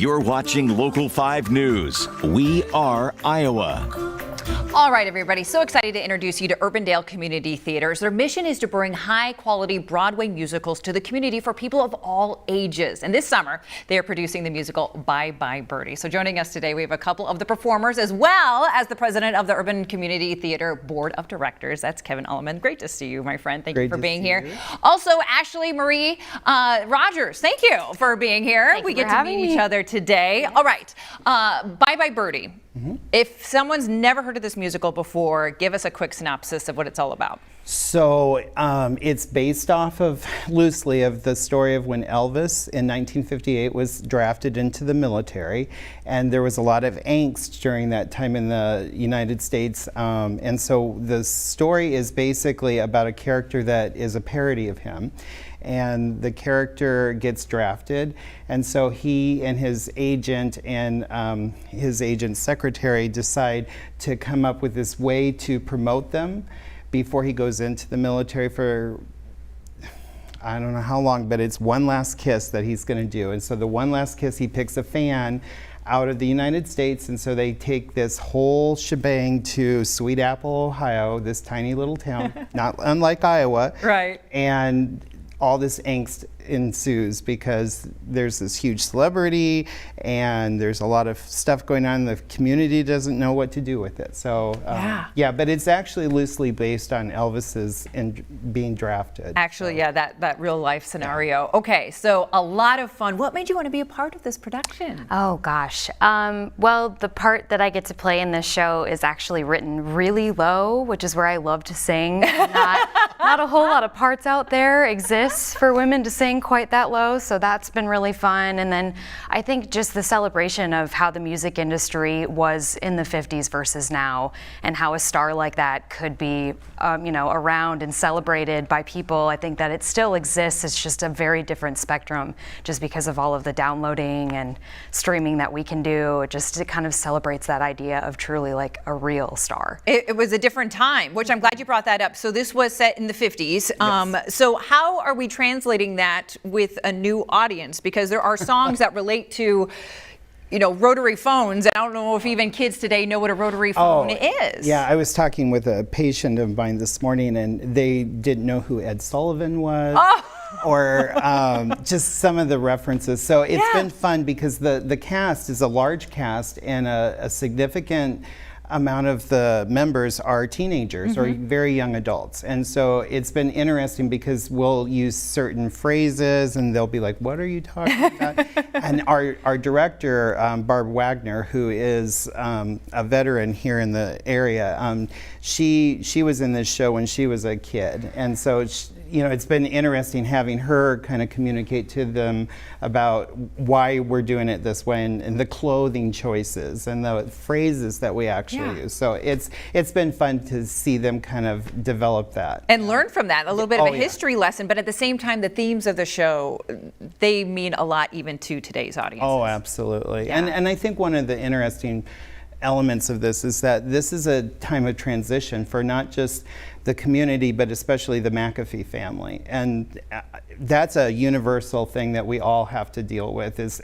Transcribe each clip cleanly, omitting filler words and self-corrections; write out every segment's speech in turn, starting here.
You're watching Local 5 News. We are Iowa. All right, everybody. So excited to introduce you to Urbandale Community Theaters. Their mission is to bring high-quality Broadway musicals to the community for people of all ages. And this summer, they are producing the musical Bye Bye Birdie. So joining us today, we have a couple of the performers as well as the president of the Urban Community Theater Board of Directors. That's Kevin Ullman. Great to see you, my friend. Thank you for being here. Also, Ashley Marie Rogers, thank you for being here. We get to meet each other today. All right. Bye Bye Birdie. If someone's never heard of this musical before, give us a quick synopsis of what it's all about. So it's based off of, loosely, of the story of when Elvis in 1958 was drafted into the military, and there was a lot of angst during that time in the United States. And so the story is basically about a character that is a parody of him. And the character gets drafted, and so he and his agent and his agent's secretary decide to come up with this way to promote them before he goes into the military for, I don't know how long, but it's one last kiss that he's going to do. And so the one last kiss, he picks a fan out of the United States, and so they take this whole shebang to Sweet Apple, Ohio, this tiny little town, not unlike Iowa. Right. And all this angst ensues because there's this huge celebrity and there's a lot of stuff going on. The community doesn't know what to do with it. So yeah, but it's actually loosely based on Elvis's being drafted. Actually, yeah, that real life scenario. Yeah. Okay, so a lot of fun. What made you want to be a part of this production? Oh gosh, well, the part that I get to play in this show is actually written really low, which is where I love to sing. Not a whole lot of parts out there exists for women to sing quite that low, so that's been really fun. And then I think just the celebration of how the music industry was in the 50s versus now, and how a star like that could be around and celebrated by people. I think that it still exists. It's just a very different spectrum just because of all of the downloading and streaming that we can do. It kind of celebrates that idea of truly like a real star. It was a different time, which I'm glad you brought that up. So this was set in the 50s. Yes. So how are we translating that with a new audience? Because there are songs that relate to rotary phones. I don't know if even kids today know what a rotary phone is. Yeah, I was talking with a patient of mine this morning, and they didn't know who Ed Sullivan was. Or just some of the references. So it's been fun because the cast is a large cast, and a significant amount of the members are teenagers or very young adults. And so it's been interesting because we'll use certain phrases and they'll be like, what are you talking about? And our director, Barb Wagner, who is a veteran here in the area, she was in this show when she was a kid. And so it's been interesting having her kind of communicate to them about why we're doing it this way, and the clothing choices and the phrases that we actually use. So it's been fun to see them kind of develop that. And learn from that, a little bit of a history lesson, but at the same time, the themes of the show, they mean a lot even to today's audiences. Oh, absolutely. Yeah. And I think one of the interesting elements of this is that this is a time of transition for not just the community, but especially the McAfee family. And that's a universal thing that we all have to deal with, is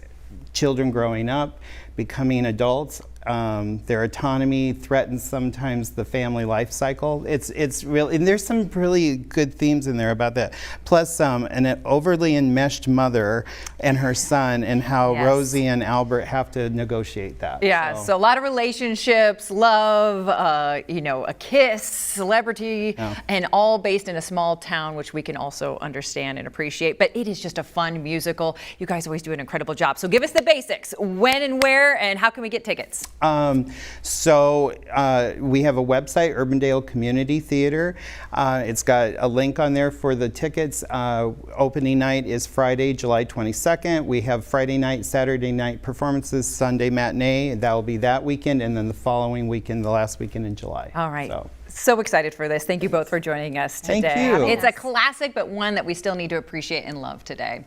children growing up, becoming adults. Their autonomy threatens sometimes the family life cycle. It's real, and there's some really good themes in there about that. Plus, an overly enmeshed mother and her son, and how Rosie and Albert have to negotiate that. Yeah, so a lot of relationships, love, a kiss, celebrity, and all based in a small town, which we can also understand and appreciate. But it is just a fun musical. You guys always do an incredible job. So give us the basics: when and where, and how can we get tickets? So we have a website, Urbandale Community Theater. It's got a link on there for the tickets. Opening night is Friday, July 22nd. We have Friday night, Saturday night performances, Sunday matinee. That will be that weekend, and then the following weekend, the last weekend in July. All right. So excited for this. Thank you both for joining us today. Thank you. It's a classic, but one that we still need to appreciate and love today.